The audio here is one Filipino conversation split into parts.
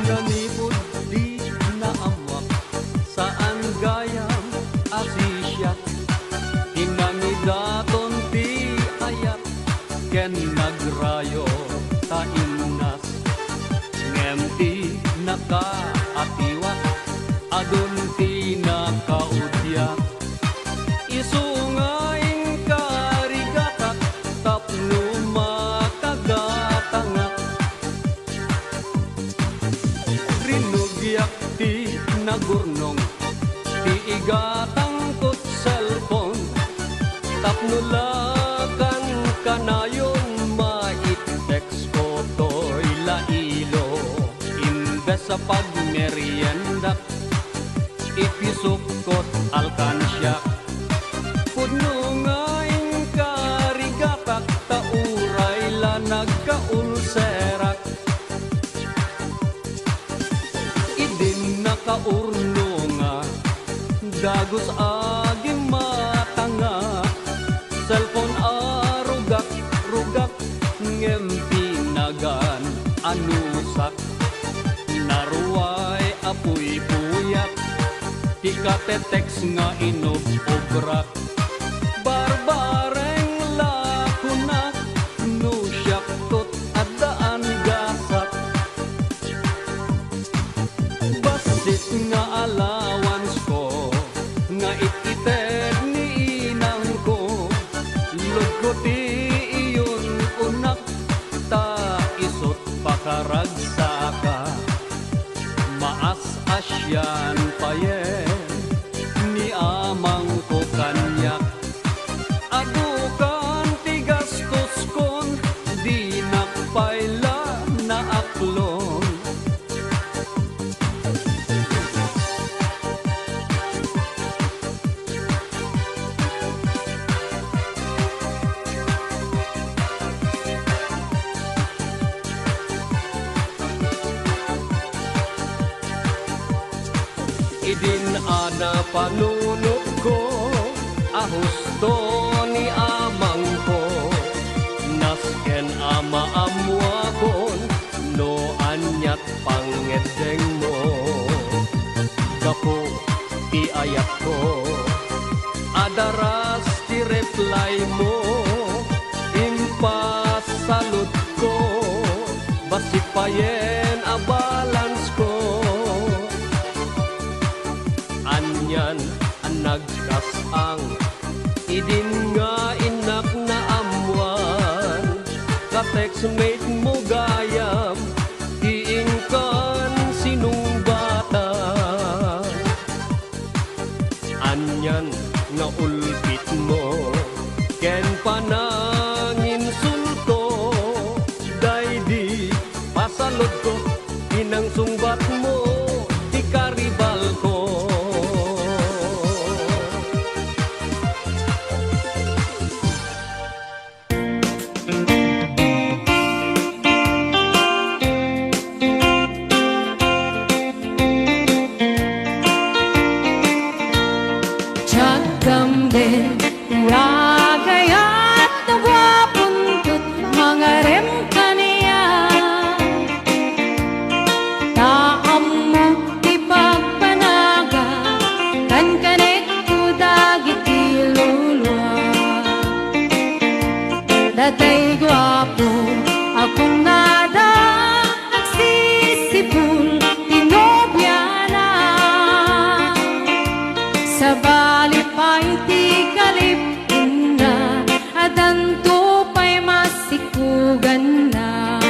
Nanipod di na amwak saan gayam asisya inangidaton ti ayat ken nagrayo ta innas ngem ti nakaatiwat adun ti nakaudyak isungaing karigatak tapno makagatangak rinugyak ti nagurnong ti igatang kot cellphone tapno lakan kanayon mait-text ko to'y lailo imbes sa pagmerienda ipisukot alkansya pudno ngaing karigatak tauray la nagkaulserak idin nakaurno nga dagos agi matanga cellphone rugak ngem pinagan anusak naruay apuy puyak ti katetex nga inobrak barbareng lakunak no syaktot adaan gasak basit nga allowance ko nga ited ni inang ko lugkoti iyon unak ta isot pakaragsaka maas asyan payen ni amang ko kanyak adukan ti gastos kon di nakpaila na aklon idin ada panunot ko ahusto ni amang ko nasken ama amwa kon no anyat pangedeng mo gapo ti ayat ko adaras ti reply mo impasalud ko basi payen a balance ko anyan ang nagkasang idin nga inak na amwan ka-textmate mo gayam iingkan sinungbata anyan nga ulpit mo ken panangin sulto daydi pasalod ko inang sungbat mo di karibal ko Datay gwapo akong nada nagsisipul tinobya na sa bali pa'y ti kalipin na at anto pa'y masikugan na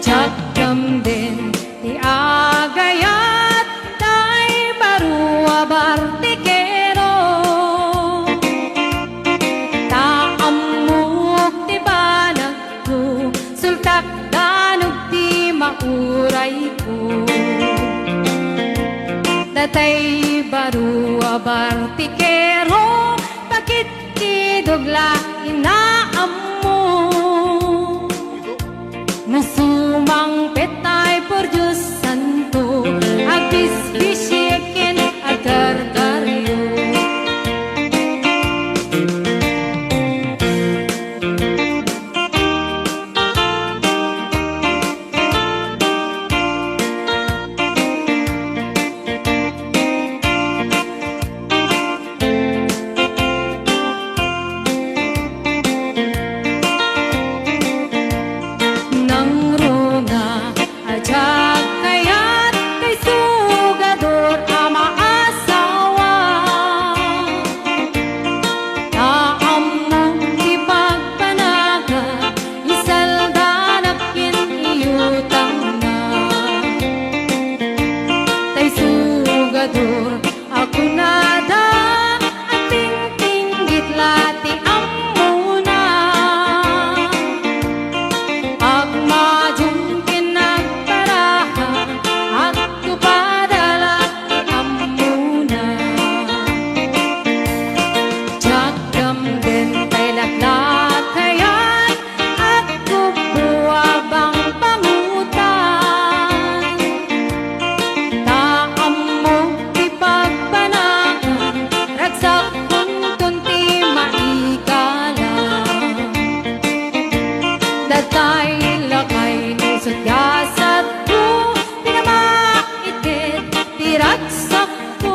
tiyagdam din ti agayat tay barua bartikero mauray ko datay baru abartikero bakit kidogla inaam mo Nasumang petay por Diyos Santo, agis bisyekin agar karyo. Nang runga ajak kayat kay sugador ama asawa, taamong ipagpanaga isaldanapkin iyutang na. Tay sugador ako nada ating tinggit lati amuna. Agmajung kinagparaha at kupadala amuna. Jagdam din kay laklakayan at kubuwabang pangutan. Taam mo ipagpanagan ragsak kuntunti maikalang. Datay lakay nusot gasat ko, pinamaitit tiragsak ko.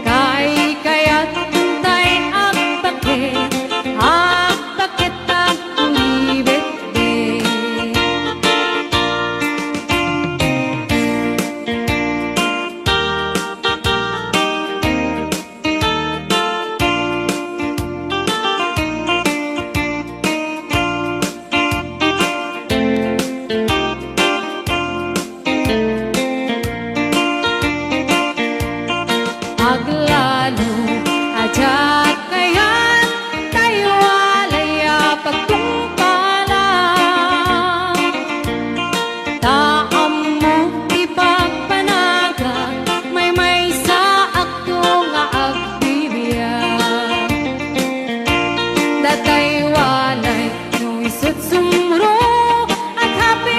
Kay kaya't tay akbakit ak ulibet din. Aglalo ajak kayan tayo alaya pagtungpalan. Taam mo ipagpanaga may sa akto nga agbibiyan. Datay walay no isut sumro at happy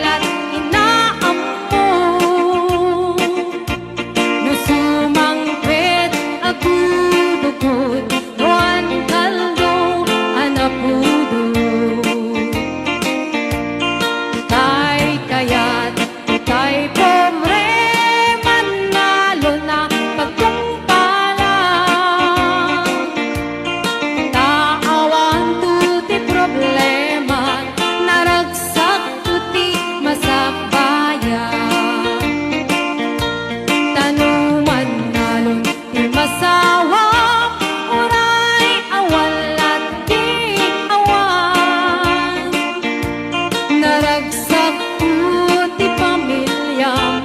lat inaam mo. Nusumang pet agudukod noan kaldo anapudo. Kay kayat kay pomre manalo na pagtungpalan. Taawan tuti problema naragsak tuti masakbayan. Tanuman nalon ti masawa uray awal at di awan. Naragsak ti pamilyam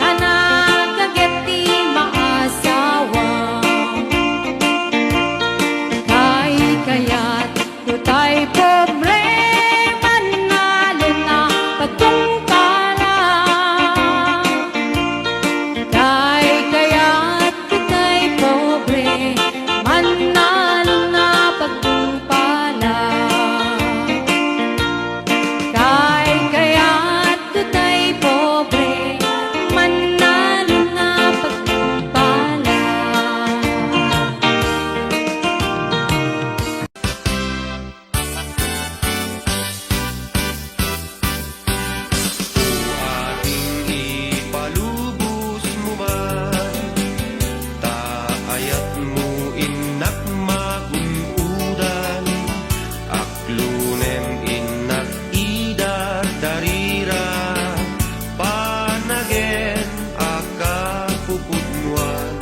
nanagaget ti maasawa. Kay kaya't tutay pobre manalo na pagtungpalan. Kay kaya't tutay pobre manalo na pagtungpalan. Kay kaya't tutay pobre manalo na pagtungpalan. Ating ipalubos mo man, taayat mo inak magunudan, aklunen inak idar darira, panagen akapupudnuan.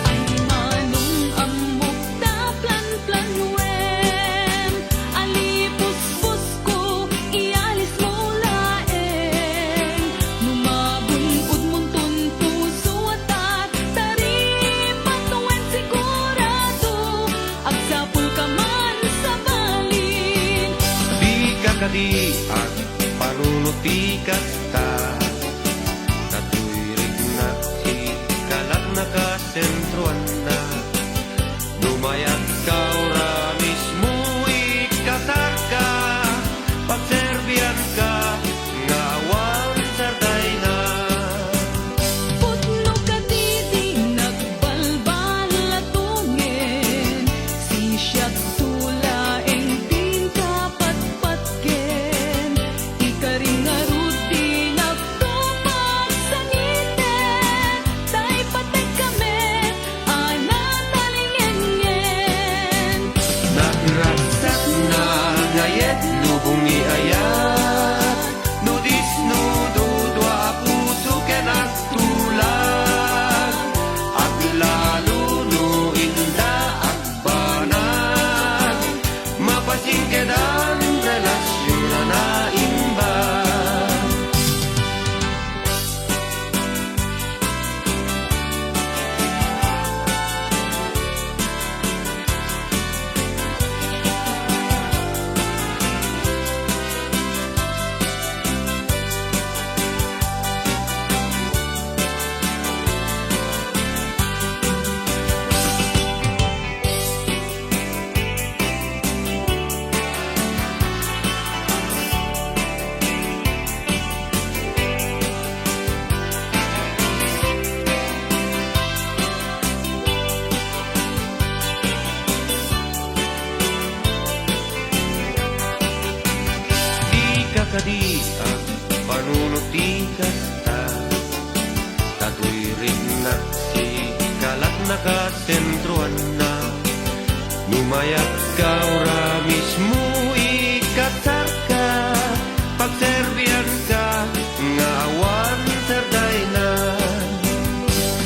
Ay manong amok da plan-planwen, alipus-pus ko ialis mo laeng. Numabunod mong tuntuso at taripat wen sigurado, agsapul ka man sa balin. Di kakadi at panunutikat ta, natuirig na ikalat na kasentroan na, dumayat ka ora mismo ikatar ngayet lubong ni ayat nudis nududwa puso ken agtulag aglalo no inda agbanag mapasingkedan relasyon na imba. Kadi ang panunuti kasta Tato'y rin na si kalat nakasentruan na Numayat ka ora mismo ikatar ka Pagserbian ka nga awan serday na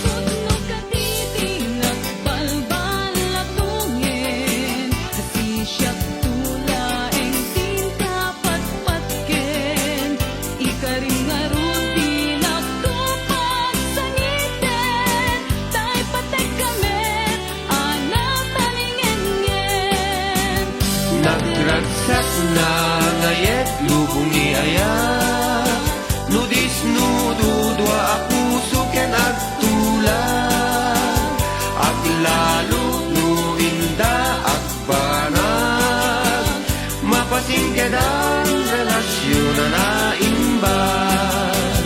Putno katiting at balbal at tungin Kasi siya tulaeng tinta patpatken Ikaring arudi na tupag sa ngiten Tay patay kamet, anak taningengen Nagragsak na ngayet lubong ni ayat Nudis nududwa puso ken agtulag Aglalo no inda agbanag Mapasingkedan relasyon na imbag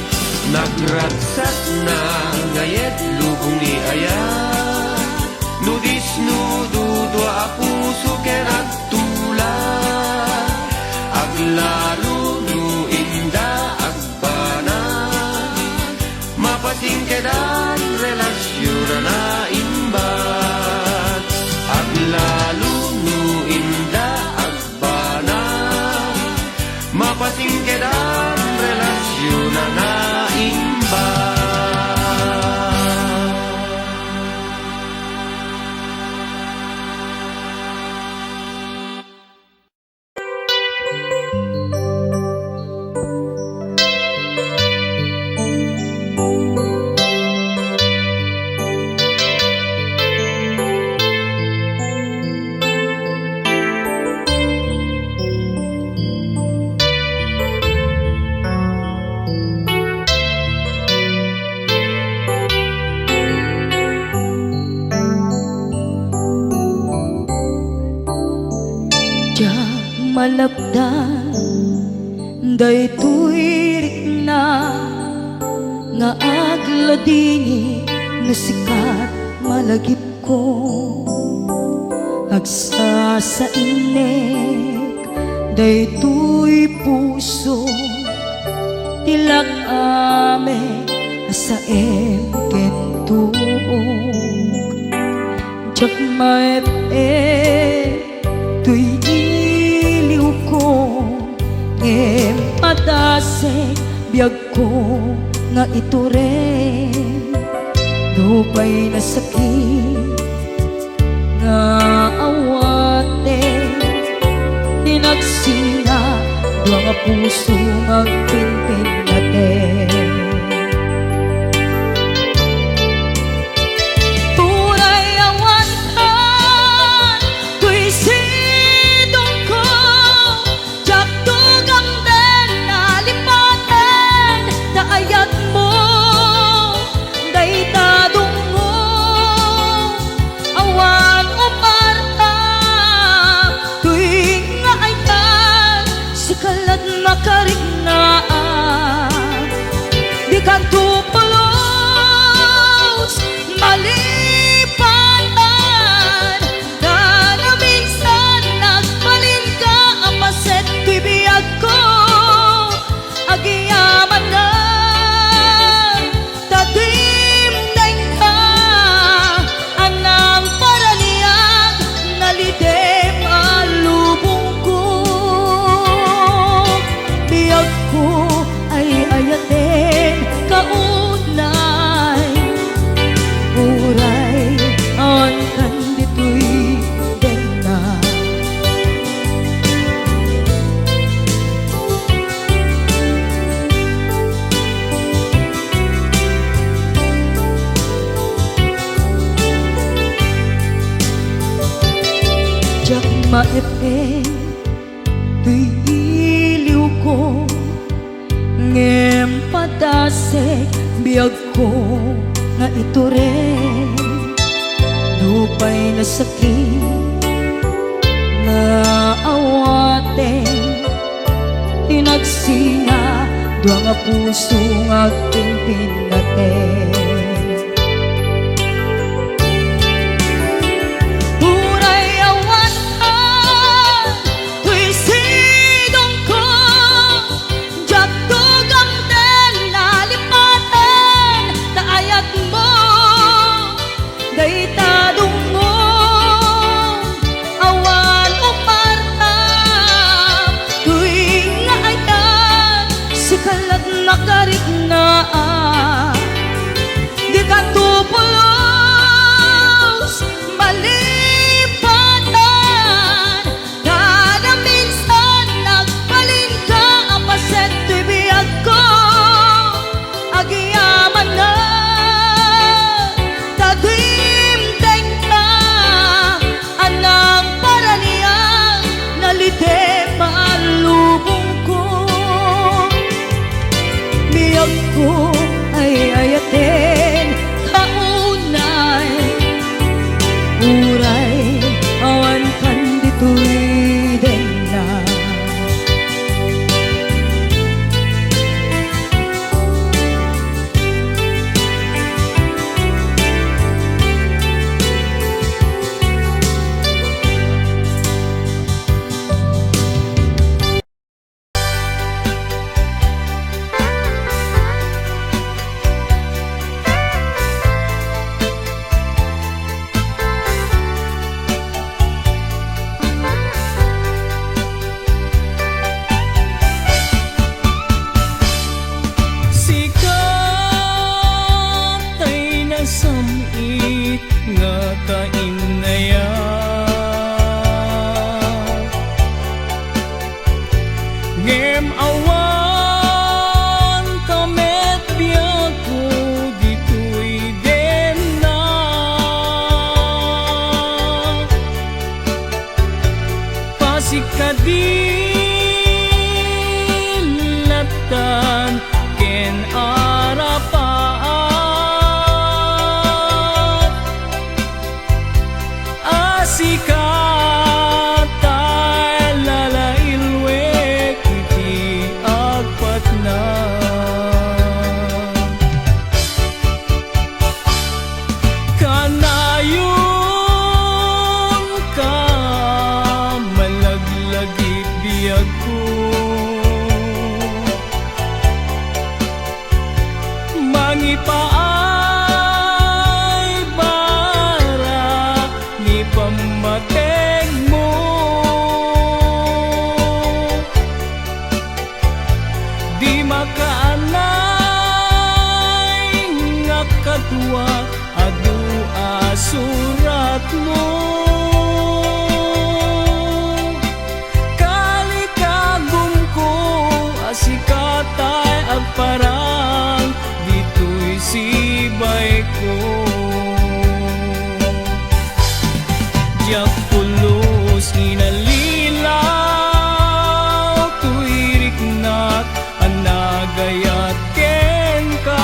Nagragsak na ngayet lubong ni ayat Nudis nududwa puso ken agtulag Aglalo no inda agbanag Mapasingkedan relasyon na imbag Aglalo no inda agbanag Mapasingkedan relasyon na imbag. Malapdan daytoy rikna nga agladini no sikat malagip ko agsa sa inek daytoy puso tilak ame sa emkentuog jak maep tuy iliw ko padasek biyag ko nga ito rin dupay na sakit nga awate tinagsinga dua nga puso magpinpin natin tunay awantan tuy sidong ko jak tugang den nalipaten na ayat mo daytadong mo awan umarta tuy nga aytan sikalat makarignaat di kan tupulos malipanan na minsan nagbalin ka apaset tuy biyag ko agiyaman na tatim ka anang paraniyag nalidem alubong ko maepe tuy iliw ko ngem padasek biyag ko nga ito rin dupay na sakit na awaten tinagsinga dua nga puso nga aking pinaten Uray awatan tuy sidong ko jagdog ang ten nalipatan taayat mo daytadong mo awan umarta tuwing nga ayan si kalat nakarit na di ka tupulos malipatan kada minsan nagbalin ka apaset tibiyag ko agiyaman na tagimteng na anang paraniyan nalite malubong ko biyag ko ay ayaten kaunay uray awan kan dito'y den na Sikat ay nasamit nga kainaya ngem awan kamet biyak ko dito'y den na pasikadilatan ken arapat asikatay lalailwek iti agpat na kanayon ka malaglagi biyag ko mangipaay bara ni pamateg mo di makaanay nga katwa adu asurat mo kalikagum ko asikatay agparang dito'y sibay ko diyak pulos inalilaw tuirik nat anagayat ken ka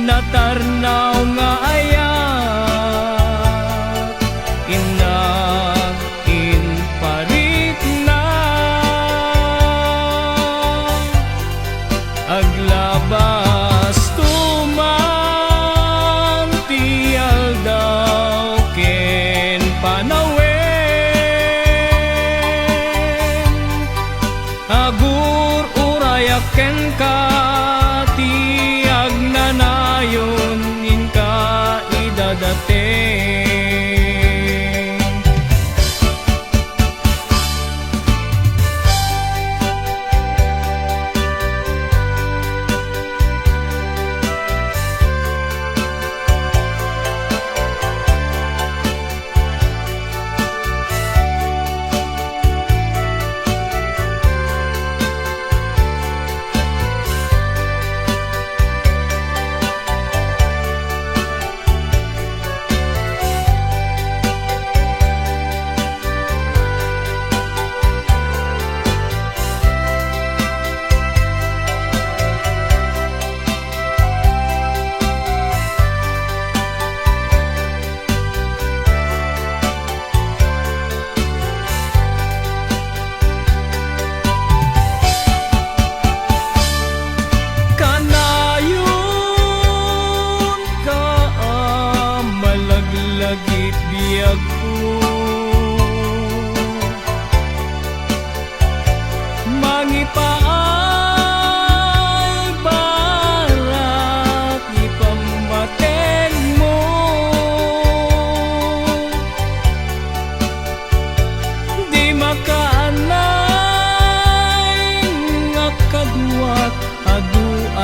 natarnaw nga ayat inag inparit na aglabas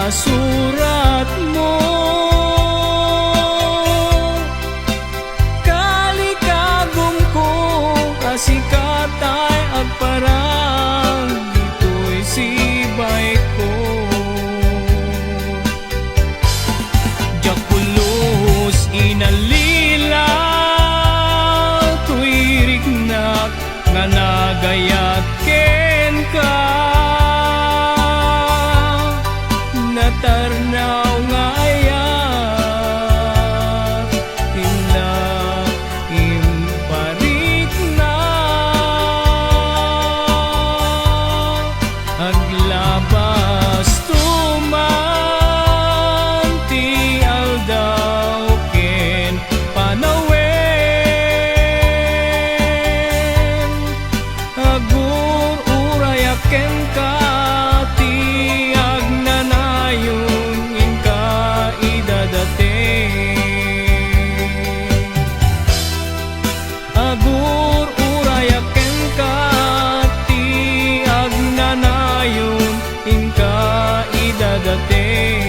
surat mo. Kalikagom ko kasikatay agparang dito'y sibay ko. Jakulos inalila tuwirik na nga nagayat ken ka. Natarnaw nga ayat ina imparit na aglabas tuman ti aldaw ken panawen agur urayak ken ka ti agnanayon inka idadating agur urayak ken ka ti agnanayon inka idadating.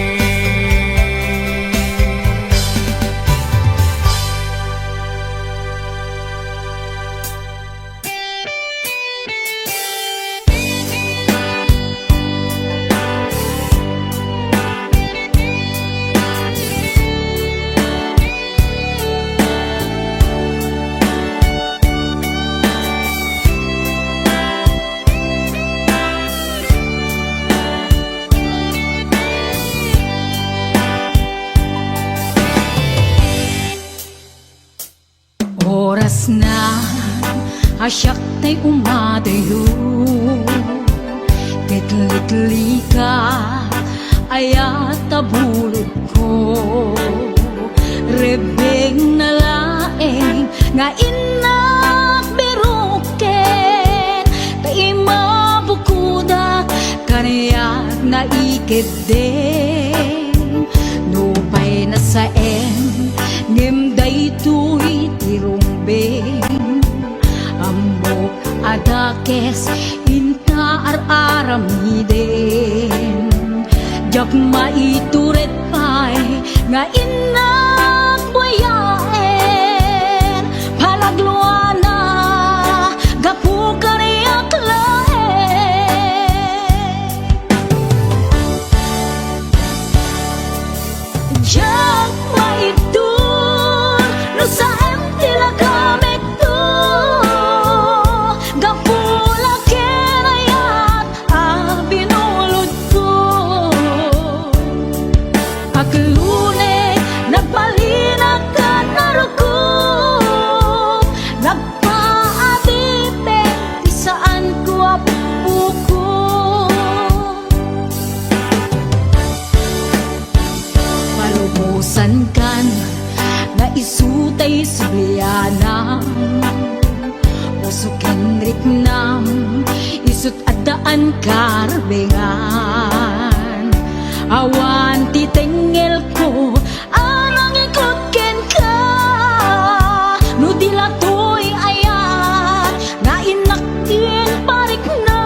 Oras na asyak ta'y umadayo, Litli ka ayat tabulod ko. Rebeng na laeng nga inak biruken, kay mabukuda kaniyak na ikeden. Nupay na saen ngimday tuy tirumbeng, ambok adakes inta aramiden. Jak maituret pay nga inak buyaen, palagluana gapu kaniyak laen. Jak maitur no sa tila kamek to, gapula kenayat binulod ko. Paglune nagbalinag ka naruko, nagpaadite di saan ko apuko. Palubusan kan na isutay sublianam, usukin riknam isut adaan karbengan. Awan titengel ko anang ikot ken ka, no dilatoy ayat nga inaktin parik na.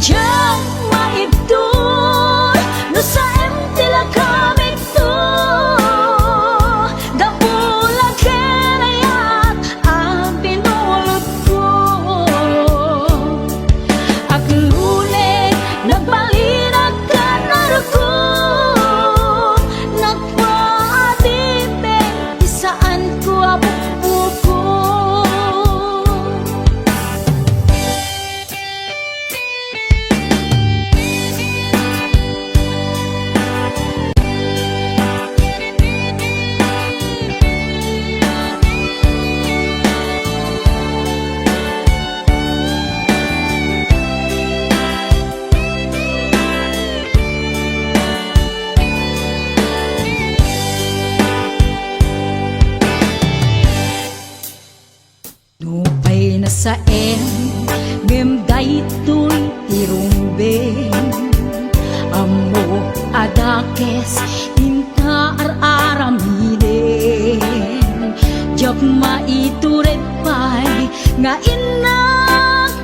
Diyan maibdol no sa tila kamik to, gapula kenayat binulot ko. Aglune nagbalinag ka naruko, nagpaadite di saan ko apupuko. Nupay na saen ngem daytoy tirumbeng, amo adakes inta aramiden. Jak maituret pay nga inak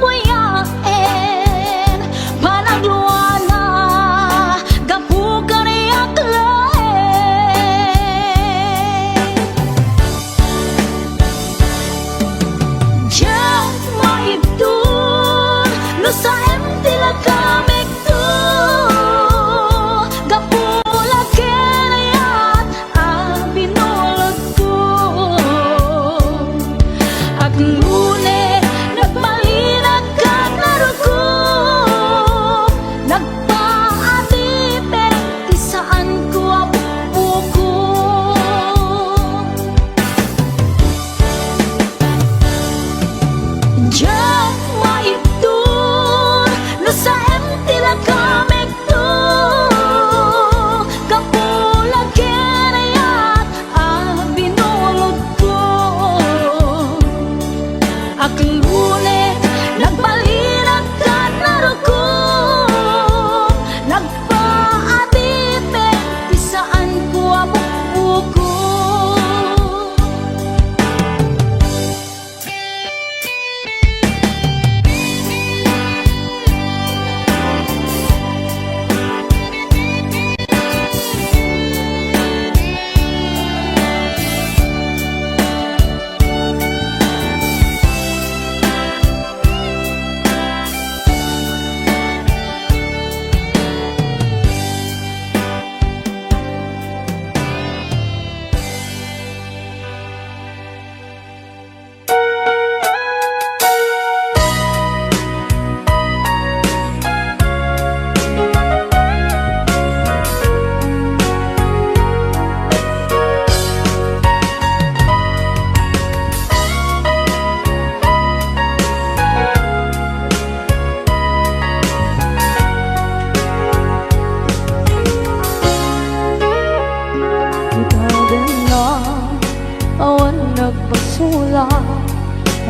awan nagpasula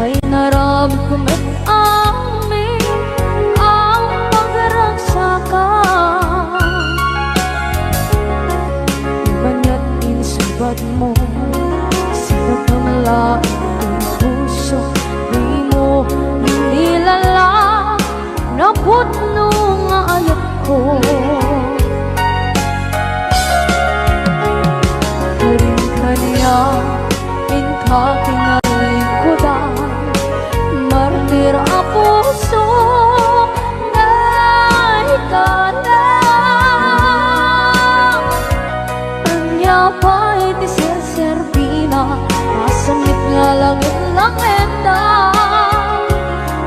ay naramit ko met amin ang pagragsakan. Banya't insubad mo sa pagmamalain ng puso, di mo nilala na putno nga ayat ko. Karin kanya kakinalikudan, martir ang puso na ikalang. Anya pa iti serserpina, masamit nga langit lang enda.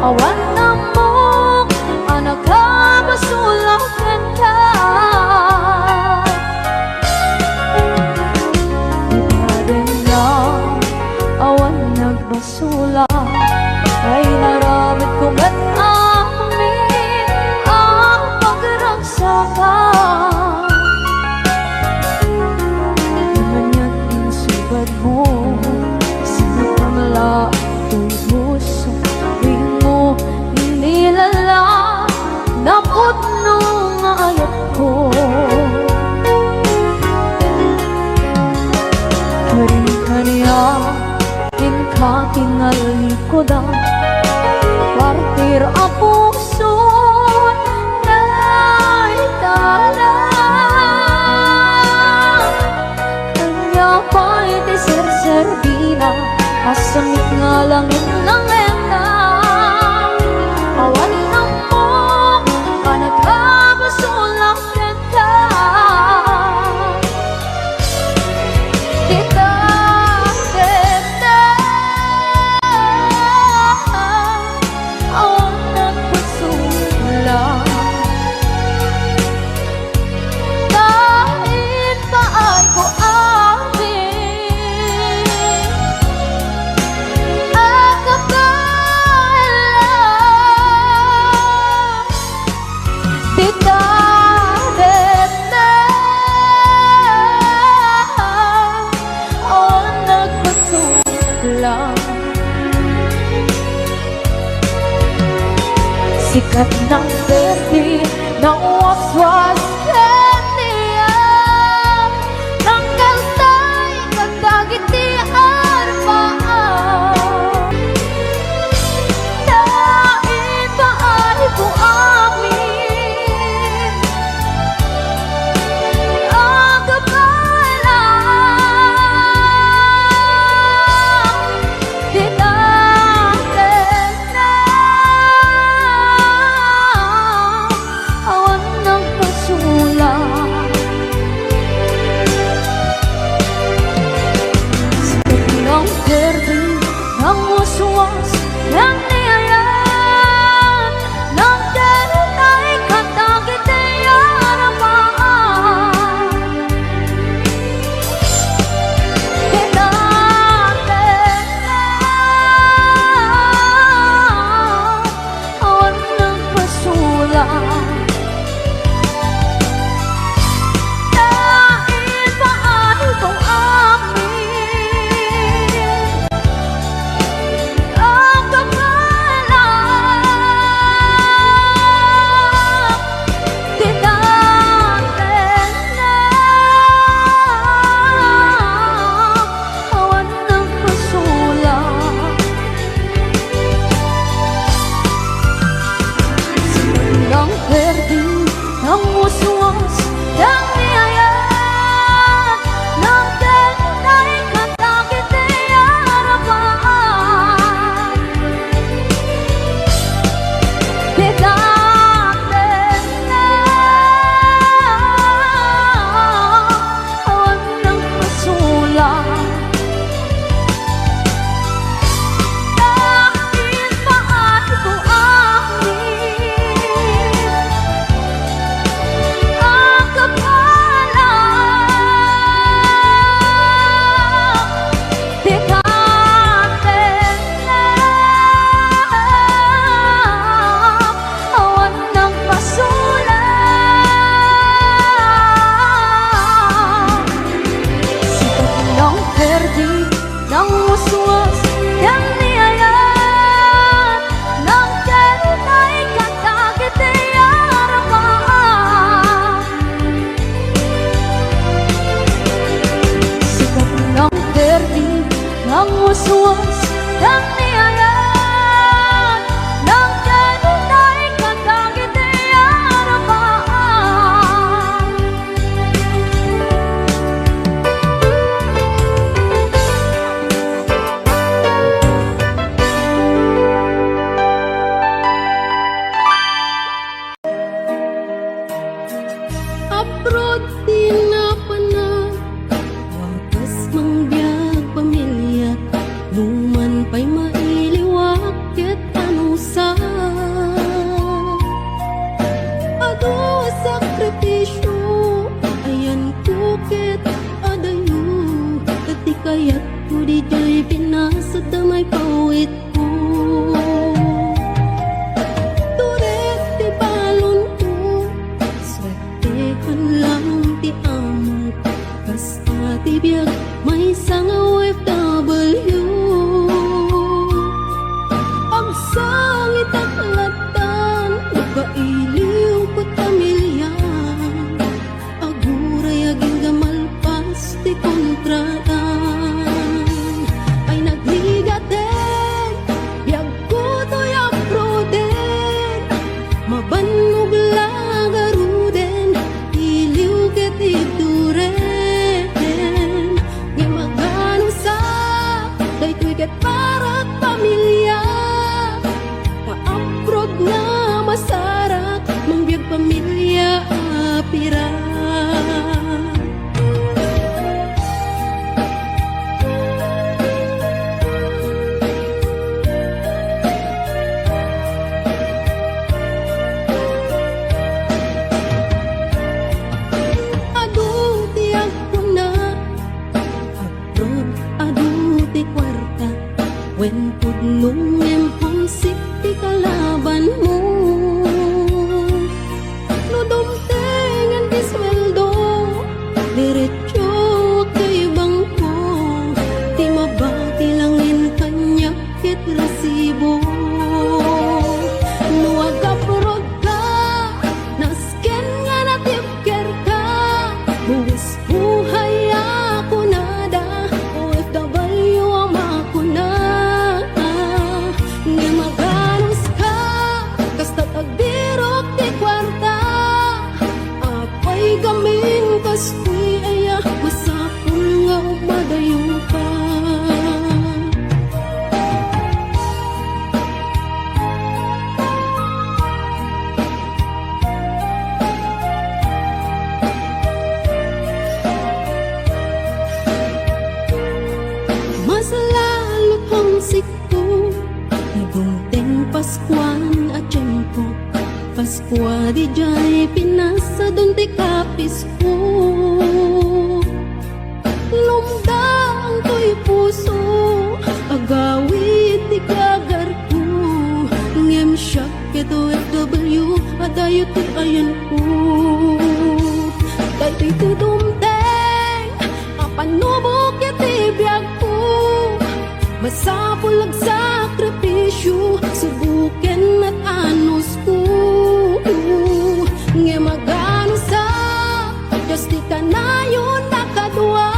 Awan na mo, anak ka basulang kenta. Awan nagbasula ay naramit ko ba't amin ang pagragsakan. Manya't insubad mo sa pagmamalain ng puso, di mo nilala na putno nga ayat ko. Karin kanya kakinalikudan, partir ang puso na italang. Kanya pa iti serserbina, asamit nga langit ng enda. Awan na mo, anak ka basulang kenta. Sikat ng berde, ng waswas ketiyan, ng kaltay, kagdagiti arbaan. Dain pa ay buamin ang kapalang. Dinaten na awan ng pasula. Sikat ng berde, ng waswas, ng niyayan, ng kaltay, kagdagiti arbaan. Dinaten na awan ng pasula. Dain pa ay buamin ang kapalang. Dinaten na awan ng pasula. Ng berde, ng waswas, ng niyayan, ng kaltay, kagdagiti arbaan. Dinaten na awan ng pasula. Dain pa ay buamin ang kapalang. Dinaten na awan ng pasula. Sikat ng berde, ng muswas yang niayan ng kenay katagiti aramaan sikap ng derdi ng muswas yang niayan ng kenay katagiti aramaan Abroad din na panag wakas mangbiyag pamilya luman pa'y mailiwak ket ano sa ado sakripisyo ayan ko ket adayo dati kayat ko di jay pinasa damay pawit ko turet ti balon ko swetehan lang ti amo kasta ti biyag may sang OFW ang sangit at latan kailiw ko pamilya aguray aging gamalpas ti kontratan ay nagligaten biyag ko to'y abroden mabanog lagaruden iliw ket ituren nga magano sa daytoy ket parat pamilya ka-abroad nga masarak mangbiyag pamilya apira adu ti agpuna abroad adu ti kwarta wen pudnong emponsik ti kalaban mo no dumtengan ti sweldo diretso kay bangko ti mabati langin kanya ket resibo no agabroad ka nasken nga natipker ka buwis buhay ako nada OFW ang makuna nga maganos ka kasta tagdirok ti kwarta apay gamin kastoy aya masapul nga umadayo ka mas lalo kong sikto nagungteng Paskuan at tiyempo Paskwa di jay pinasa doon ti kapis ko lumdang ko'y puso agawit ti kagar ko ngem siya ket OFW adayo ti ayan ko dahil ti dumteng apanubok ket ti biyag ko masapul ag sakripisyo subuken at anos ko nga magano sa Diyos ti kanayon nakadwa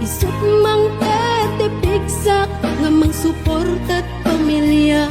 isut mang tete pigsak nga mang suportat pamilya